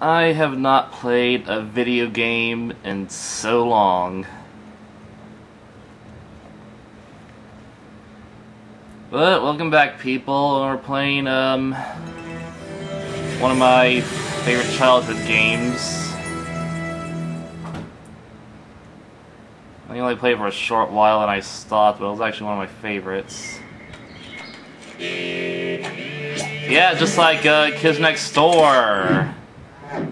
I have not played a video game in so long. But welcome back, people. We're playing one of my favorite childhood games. I only played for a short while and I stopped, but it was actually one of my favorites. Yeah, just like Kids Next Door. I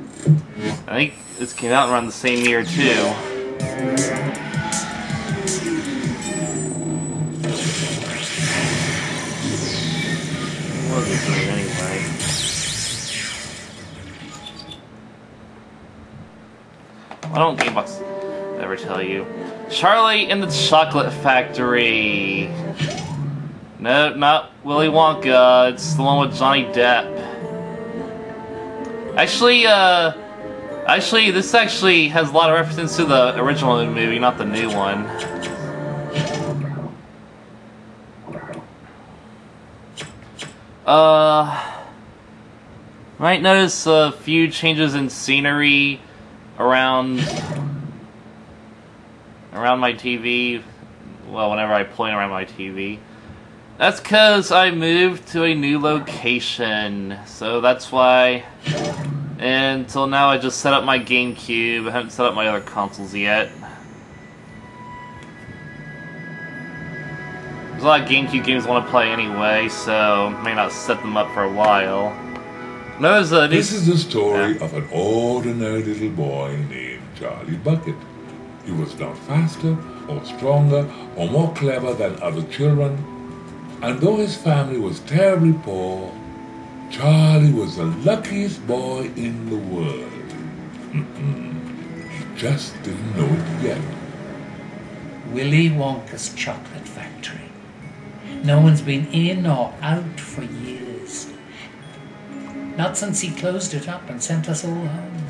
think this came out around the same year too. What was this anyway? Why don't Gamebox ever tell you? Charlie and the Chocolate Factory. No, not Willy Wonka. It's the one with Johnny Depp. Actually, this actually has a lot of references to the original movie, not the new one. Might notice a few changes in scenery around my TV. Well, whenever I point around my TV. That's because I moved to a new location, so that's why. And until now, I just set up my GameCube. I haven't set up my other consoles yet. There's a lot of GameCube games I want to play anyway, so I may not set them up for a while. This is the story of an ordinary little boy named Charlie Bucket. He was not faster, or stronger, or more clever than other children. And though his family was terribly poor, Charlie was the luckiest boy in the world. He just didn't know it yet. Willy Wonka's Chocolate Factory. No one's been in or out for years. Not since he closed it up and sent us all home.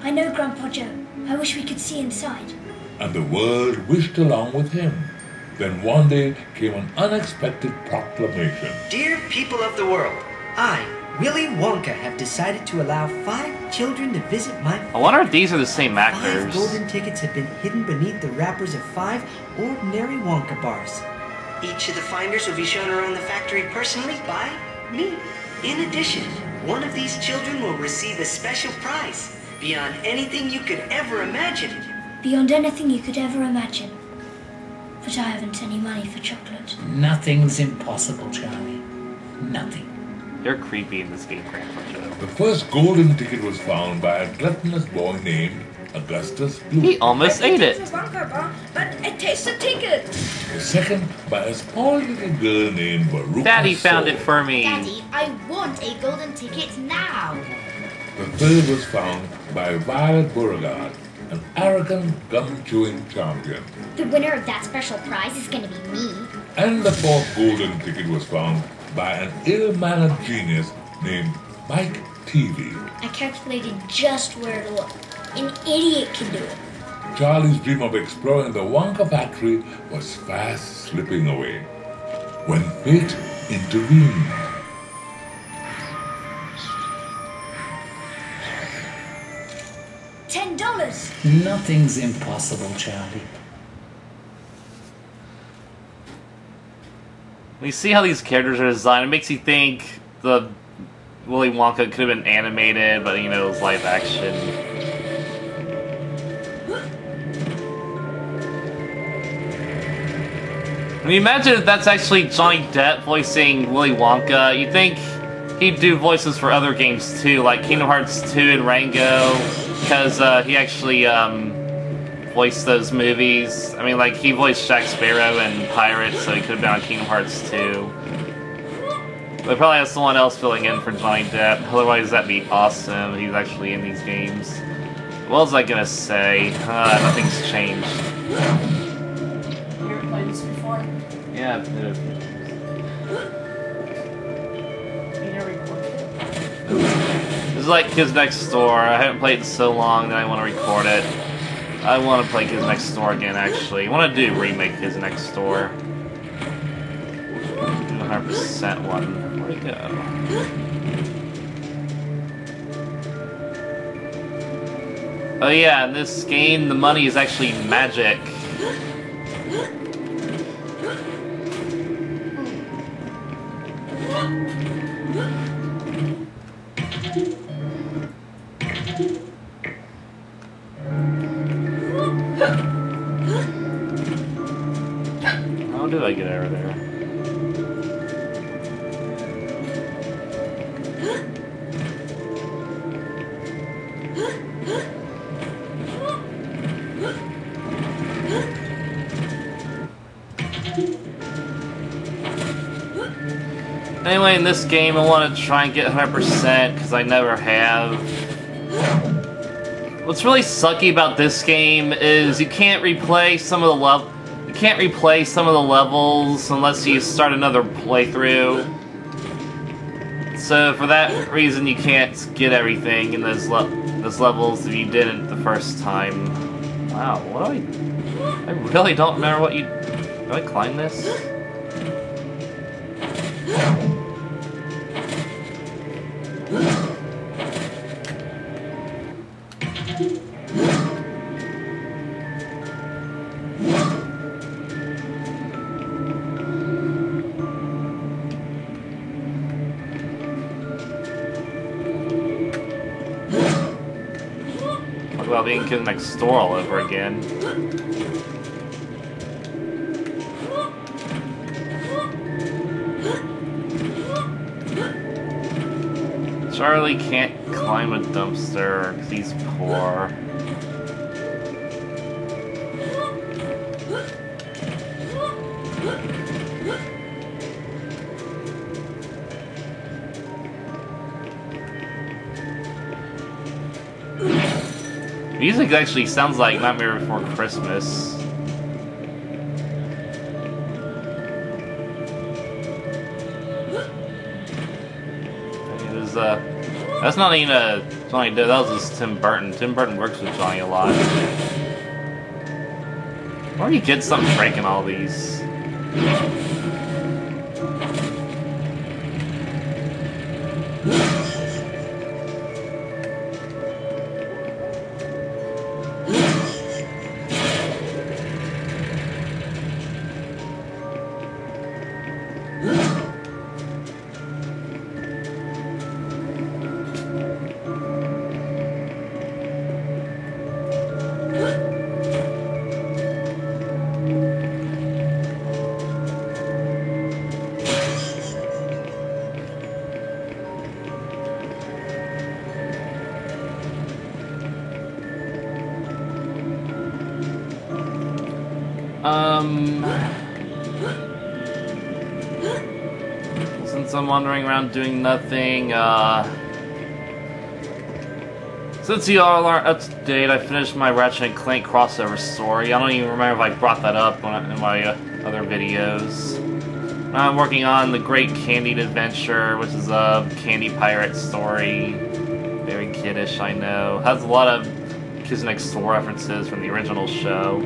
I know, Grandpa Joe. I wish we could see inside. And the world wished along with him. Then one day came an unexpected proclamation. Dear people of the world, I, Willy Wonka, have decided to allow 5 children to visit my I wonder if these are the same actors. 5 golden tickets have been hidden beneath the wrappers of 5 ordinary Wonka bars. Each of the finders will be shown around the factory personally by me. In addition, one of these children will receive a special prize beyond anything you could ever imagine. Beyond anything you could ever imagine. But I haven't any money for chocolate. Nothing's impossible, Charlie. Nothing. You're creepy in this game, Grandpa Joe. The first golden ticket was found by a gluttonous boy named Augustus Blue. He almost ate it. It's a Wonka bar, but it tastes a ticket. The second by a small little girl named Veruca. Daddy found Soul. it for me. Daddy, I want a golden ticket now. The third was found by Violet Beauregard, an arrogant gum-chewing champion. The winner of that special prize is gonna be me. And the fourth golden ticket was found by an ill-mannered genius named Mike TV. I calculated just where to look. An idiot can do it. Charlie's dream of exploring the Wonka factory was fast slipping away when fate intervened. $10. Nothing's impossible, Charlie. When you see how these characters are designed, it makes you think the Willy Wonka could have been animated, but you know, it was live action. I mean, imagine if that's actually Johnny Depp voicing Willy Wonka. You'd think he'd do voices for other games too, like Kingdom Hearts 2 and Rango, because he actually voiced those movies. I mean, like, he voiced Jack Sparrow and Pirates, so he could have been on Kingdom Hearts 2. They probably have someone else filling in for Johnny Depp, otherwise that'd be awesome. He's actually in these games. What was I gonna say? Nothing's changed. You ever played this before? Yeah, I've played it. You never recorded it? This is like Kids Next Door. I haven't played it in so long that I want to record it. I want to play Kids Next Door again, actually. I want to do a remake Kids Next Door. 100% one. Where'd it go? Oh yeah, in this game, the money is actually magic. How do I get over there? Anyway, in this game, I want to try and get 100% because I never have. What's really sucky about this game is you can't replay some of the levels unless you start another playthrough. So for that reason, you can't get everything in those levels if you didn't the first time. Wow, what do I really don't remember what you. Do I climb this? Talk about being kid next door all over again. Charlie can't climb a dumpster because he's poor. Music actually sounds like Nightmare Before Christmas. That's not even a Johnny Depp, that was just Tim Burton. Tim Burton works with Johnny a lot. Where do you get something breaking all these? Since I'm wandering around doing nothing, since you all aren't up to date, I finished my Ratchet and Clank crossover story. I don't even remember if I brought that up in my other videos. I'm working on the Great Candied Adventure, which is a candy pirate story. Very kiddish, I know. Has a lot of Kids Next Door references from the original show.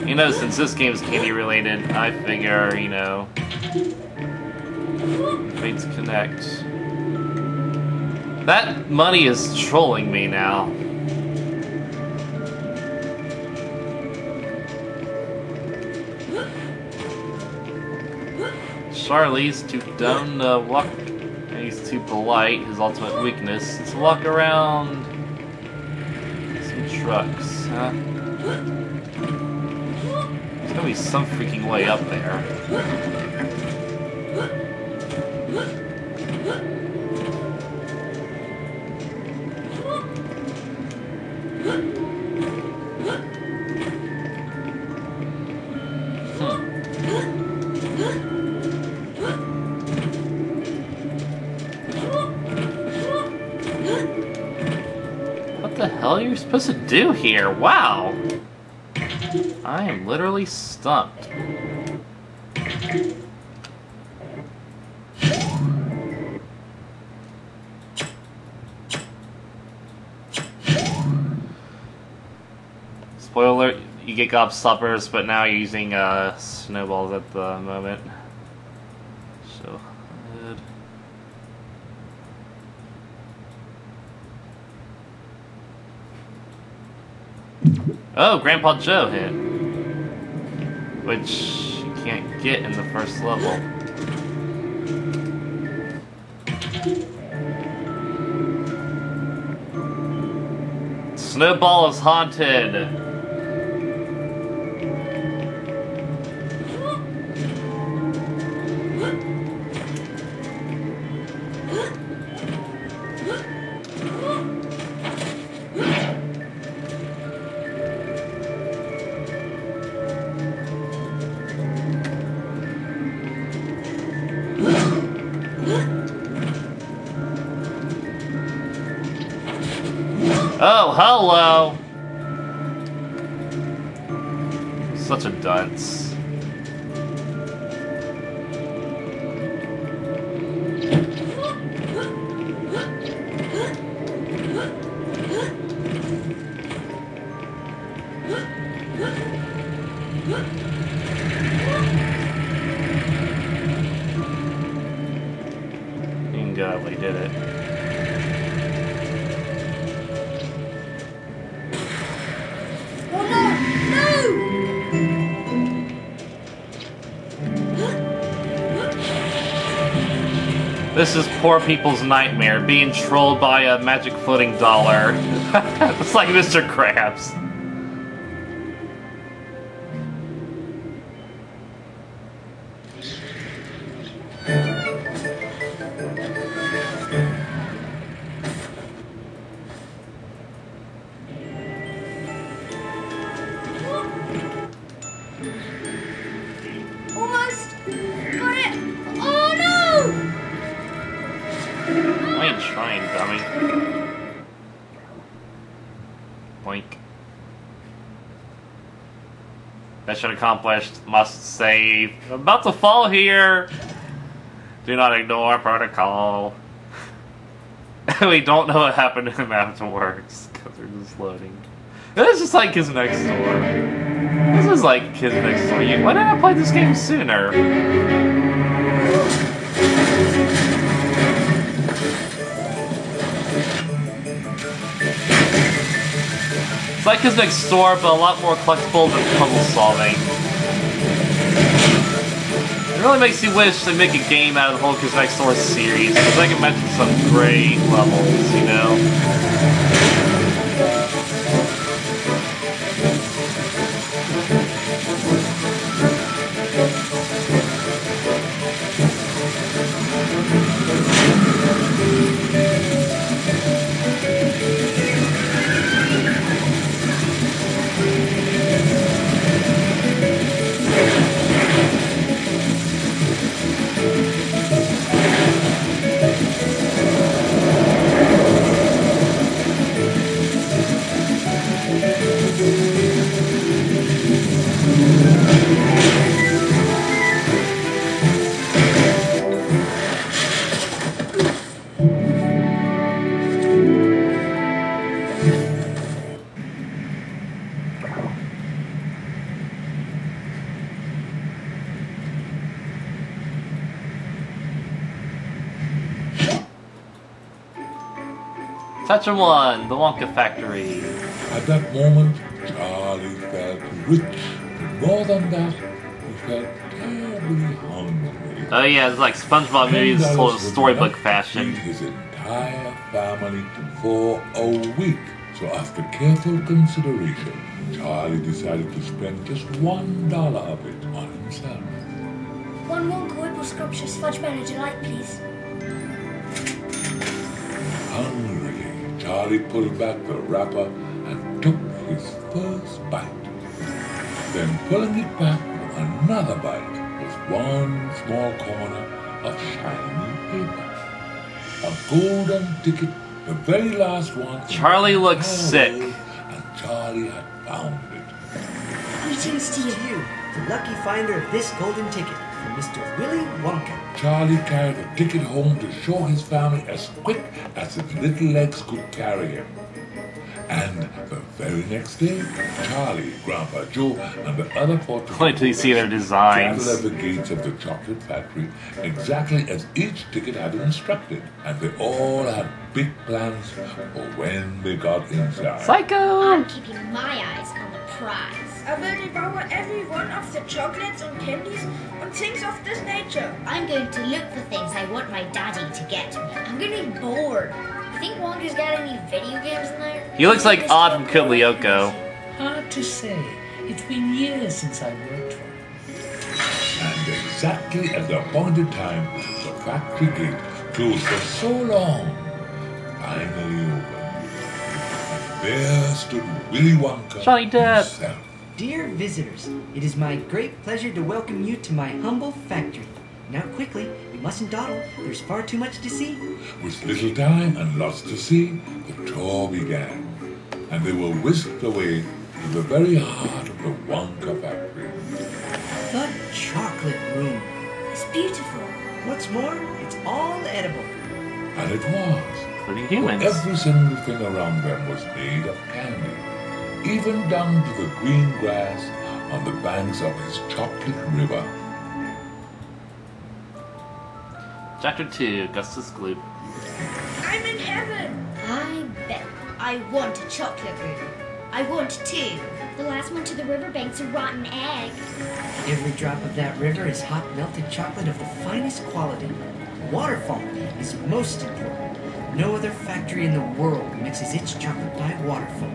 You know, since this game is candy related, I figure, you know, Fates Connect. That money is trolling me now. Charlie's too dumb to walk. He's too polite. His ultimate weakness is to walk around some trucks, huh? There's gotta be some freaking way up there. What the hell are you supposed to do here? Wow! I am literally stumped. Spoiler alert, you get gobstoppers, but now you're using snowballs at the moment. So, good. Oh, Grandpa Joe hit. Which you can't get in the first level. Snowball is haunted. Oh, hello! Such a dunce. Thank God we did it. This is poor people's nightmare, being trolled by a magic floating dollar. It's like Mr. Krabs. Almost got it. Oh no! I ain't trying, dummy. Boink. Mission accomplished. Must save. I'm about to fall here. Do not ignore protocol. We don't know what happened to him afterwards because they're just loading. This is just like his next door. This is like his next door. Why didn't I play this game sooner? It's like his next door, but a lot more collectibles and puzzle solving. It really makes you wish they make a game out of the whole His Next Door series, because I can mention some great levels, you know? Section 1, the Wonka Factory. At that moment, Charlie felt rich, but more than that, he felt terribly hungry. Oh yeah, it's like SpongeBob movies told in storybook fashion. His entire family for a week. So after careful consideration, Charlie decided to spend just $1 of it on himself. One Wonka Whipple Scrumptious Fudge Manor Delight, please. Hungrily, Charlie pulled back the wrapper and took his first bite. Then pulling it back for another bite was one small corner of shiny paper. A golden ticket, the very last one. Charlie looks sick. And Charlie had found it. Greetings to you, the lucky finder of this golden ticket. From Mr. Willy Wonka. Charlie carried a ticket home to show his family as quick as his little legs could carry him. And the very next day, Charlie, Grandpa Joe, and the other 14 Wait till you see their designs. traveled at the gates of the chocolate factory exactly as each ticket had instructed. And they all had big plans for when they got inside. Psycho! I'm keeping my eyes on the prize. I will devour every one of the chocolates and candies and things of this nature. I'm going to look for things I want my daddy to get me. I'm going to be bored. You think Wonka's got any video games in there? He looks like Odd from Kid Lyoko. Hard to say. It's been years since I worked for him. And exactly at the appointed time, the factory gate, closed for so long, finally opened. And there stood Willy Wonka Johnny Depp. himself. Dear visitors, it is my great pleasure to welcome you to my humble factory. Now quickly, you mustn't dawdle, there's far too much to see. With little time and lots to see, the tour began. And they were whisked away to the very heart of the Wonka factory. The chocolate room. It's beautiful. What's more, it's all edible. And it was. Including For humans. every single thing around them was made of candy, even down to the green grass on the banks of his chocolate river. Chapter 2, Augustus Gloop. I'm in heaven. I bet. I want a chocolate room. I want two. The last one to the riverbank's a rotten egg. Every drop of that river is hot melted chocolate of the finest quality. Waterfall is most important. No other factory in the world mixes its chocolate by waterfall.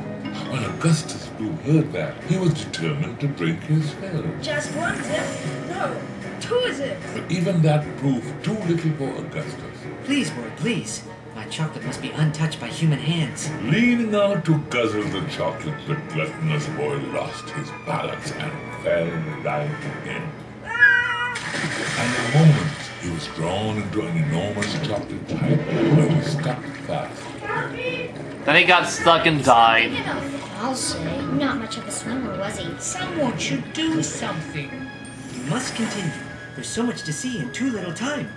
When Augustus Gloop heard that, he was determined to drink his fill. Just one zip? No, two zips. But even that proved too little for Augustus. Please, boy, please. My chocolate must be untouched by human hands. Leaning out to guzzle the chocolate, the gluttonous boy lost his balance and fell right in. And in a moment, he was drawn into an enormous chocolate pipe where he stuck fast. Then he got stuck and died. Big enough, I'll say. Not much of a swimmer, was he? Someone should do something. You must continue. There's so much to see in too little time.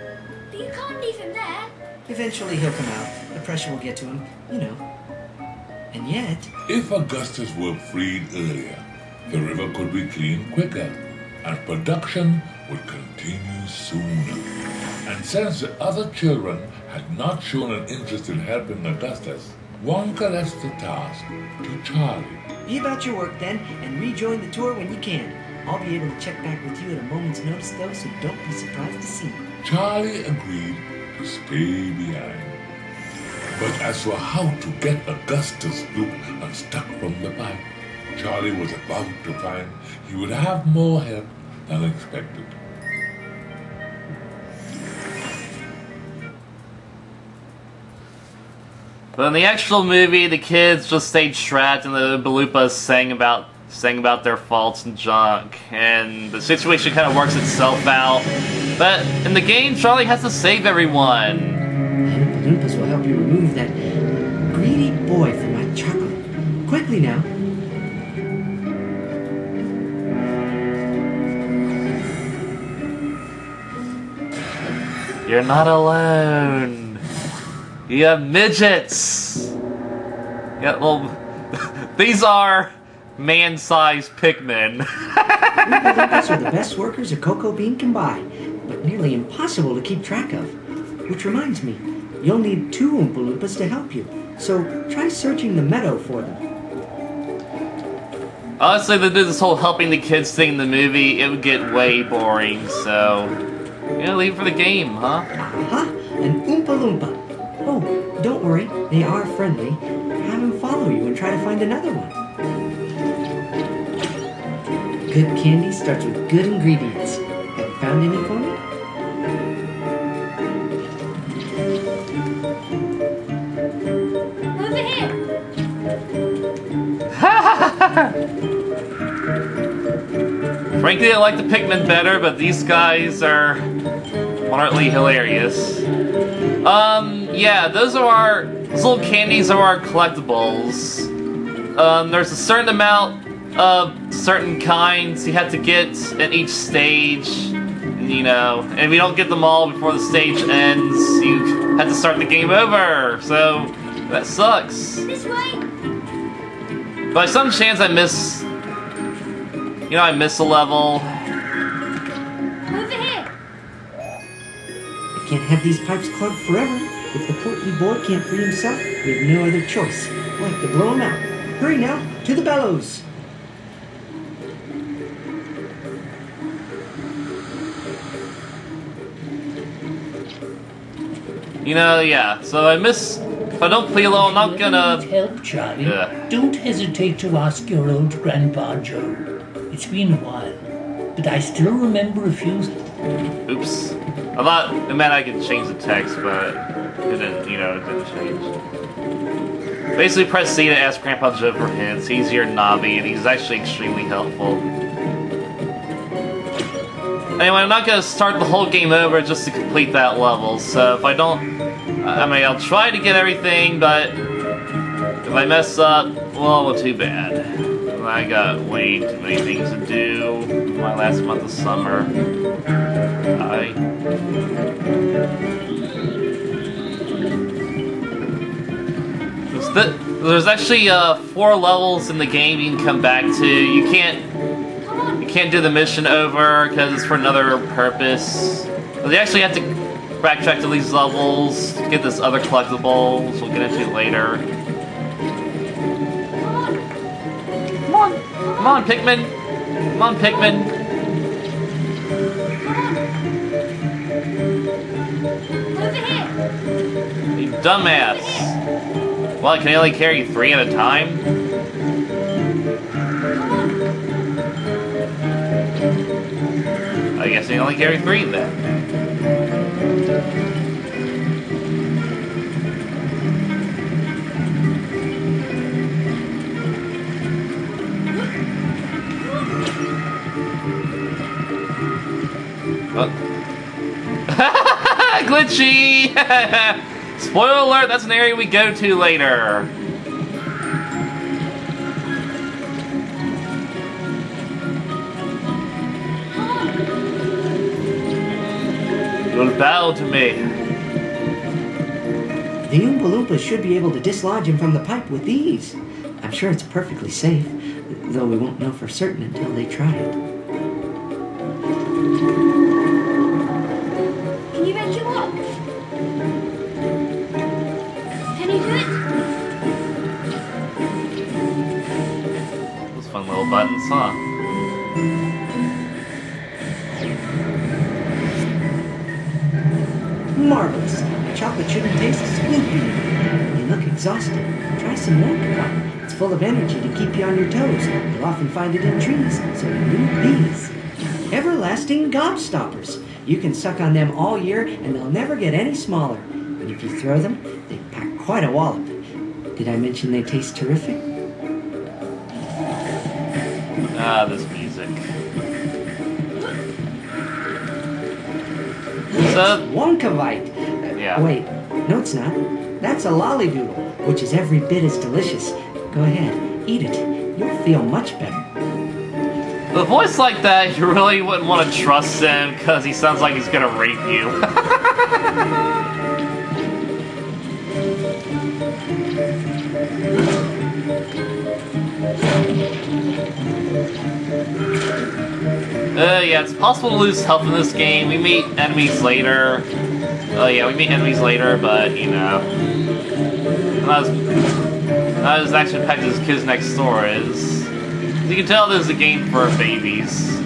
But you can't leave him there. Eventually he'll come out. The pressure will get to him, you know. And yet, If Augustus were freed earlier, the river could be cleaned quicker, and production would continue sooner. And since the other children had not shown an interest in helping Augustus, Wonka left the task to Charlie. be about your work then, and rejoin the tour when you can. I'll be able to check back with you at a moment's notice though, so don't be surprised to see me. Charlie agreed to stay behind. But as for how to get Augustus Gloop unstuck from the pipe, Charlie was about to find he would have more help than expected. But in the actual movie, the kids just stayed trapped and the Baloopas sang about their faults and junk, and the situation kind of works itself out. But in the game, Charlie has to save everyone. And the Loompas will help you remove that greedy boy from my chocolate. Quickly now. You're not alone. You have midgets. Yeah, well, these are man-sized Pikmin. Oompa Loompas are the best workers a cocoa bean can buy, but nearly impossible to keep track of. Which reminds me, you'll need 2 Oompa Loompas to help you, so try searching the meadow for them. Honestly, to do this whole helping the kids thing in the movie, it would get way boring, so... yeah, leave it for the game, huh? Aha! An Oompa Loompa! Oh, don't worry, they are friendly. Have him follow you and try to find another one. Good candy starts with good ingredients. Have you found any for me? Over here. Frankly, I like the Pikmin better, but these guys are moderately hilarious. Yeah, those little candies are our collectibles. There's a certain amount of certain kinds you have to get in each stage. you know, and if you don't get them all before the stage ends, you have to start the game over. So that sucks. This way. By some chance I miss, I miss a level. Over here. I can't have these pipes clogged forever. If the portly boy can't free himself, we have no other choice. We'll have to blow him out. Hurry now, to the bellows. Yeah, so if I don't play alone, I'm not gonna... Need help, Charlie? Don't hesitate to ask your old Grandpa Joe. It's been a while, but I still remember a few... Oops. I thought it meant I could change the text, but it didn't, it didn't change. Basically, press C to ask Grandpa Joe for hints. He's your Navi, and he's actually extremely helpful. Anyway, I'm not gonna start the whole game over just to complete that level, so if I don't... I'll try to get everything, but if I mess up, well, too bad. I got way too many things to do my last month of summer. There's actually 4 levels in the game you can come back to. You can't do the mission over because it's for another purpose. But you actually have to backtrack to these levels to get this other collectible, which we'll get into later. Come on, Pikmin! Come on, Pikmin! Over here. You dumbass! Well, I can only carry 3 at a time? I guess I only carry 3 then. Glitchy! Spoiler alert, that's an area we go to later. You'll bow to me. The Oompa Loompas should be able to dislodge him from the pipe with these. I'm sure it's perfectly safe, though we won't know for certain until they try it. Can you make it work? Can you do it? Those fun little buttons, huh? Marvelous. Chocolate shouldn't taste spooky. You look exhausted. Try some Wonka. It's full of energy to keep you on your toes. You'll often find it in trees, so you need these. Everlasting gobstoppers. You can suck on them all year, and they'll never get any smaller. And if you throw them, they pack quite a wallop. Did I mention they taste terrific? Ah, this music. It's Wonkavite. Yeah. Wait, no it's not. That's a lollydoodle, which is every bit as delicious. Go ahead, eat it. You'll feel much better. With a voice like that, you really wouldn't want to trust him because he sounds like he's gonna rape you. Yeah, it's possible to lose health in this game. We meet enemies later. Yeah, we meet enemies later, but, not as action-packed as Kids Next Door is. As you can tell, this is a game for babies.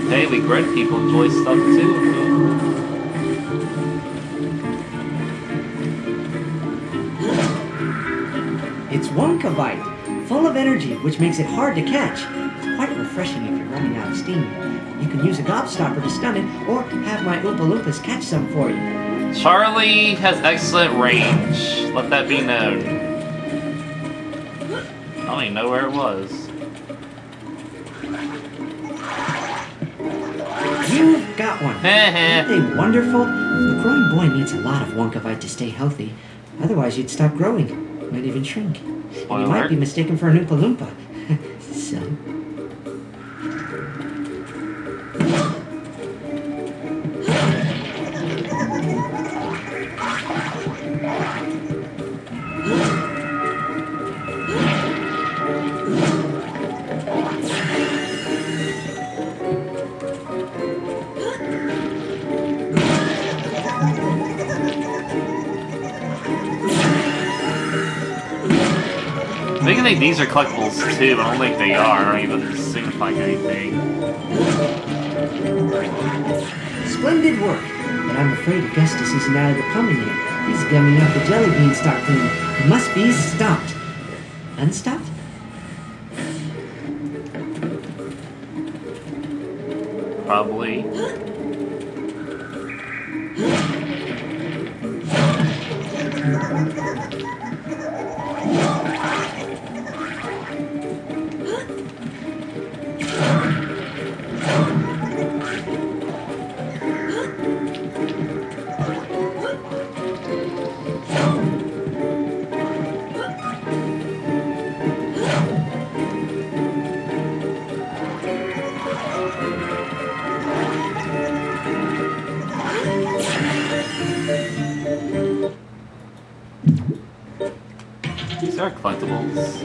Hey, we grown people enjoy stuff too. It's Wonkavite, full of energy, which makes it hard to catch. It's quite refreshing if you're running out of steam. You can use a gobstopper to stun it, or have my Oompa Loompas catch some for you. Charlie has excellent range. Let that be known. I don't even know where it was. You've got one. Aren't they wonderful? The growing boy needs a lot of Wonkavite to stay healthy. Otherwise, you'd stop growing. Might even shrink. And you might be mistaken for an Oompa Loompa. So... Maybe think these are collectibles too, but I don't think they are. I don't even signify anything. Splendid work, but I'm afraid Augustus isn't out of the plumbing yet. He's gumming up the jelly bean stock thing. He must be stopped. Unstopped? Probably. These are collectibles.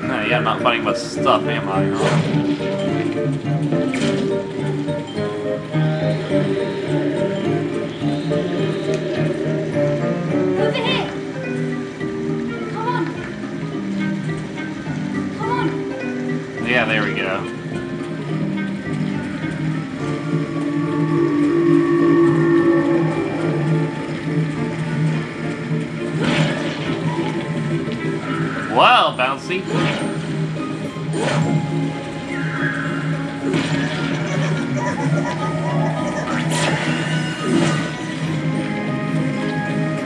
No, yeah, I'm not fighting with stuff, am I? Over here! Come on! Come on! Yeah, there we go. Wow, bouncy.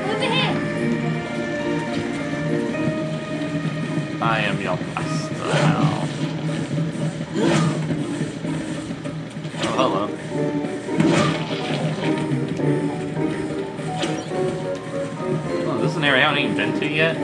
Over here! I am your master now. Oh, hello. Oh, this is an area I haven't even been to yet.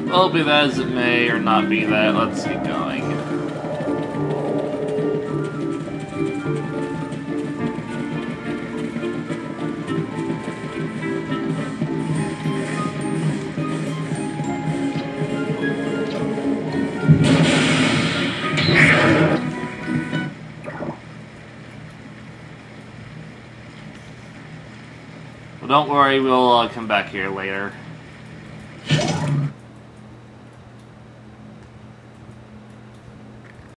Well, be that as it may, or not be that, let's get going. Well, don't worry, we'll come back here later.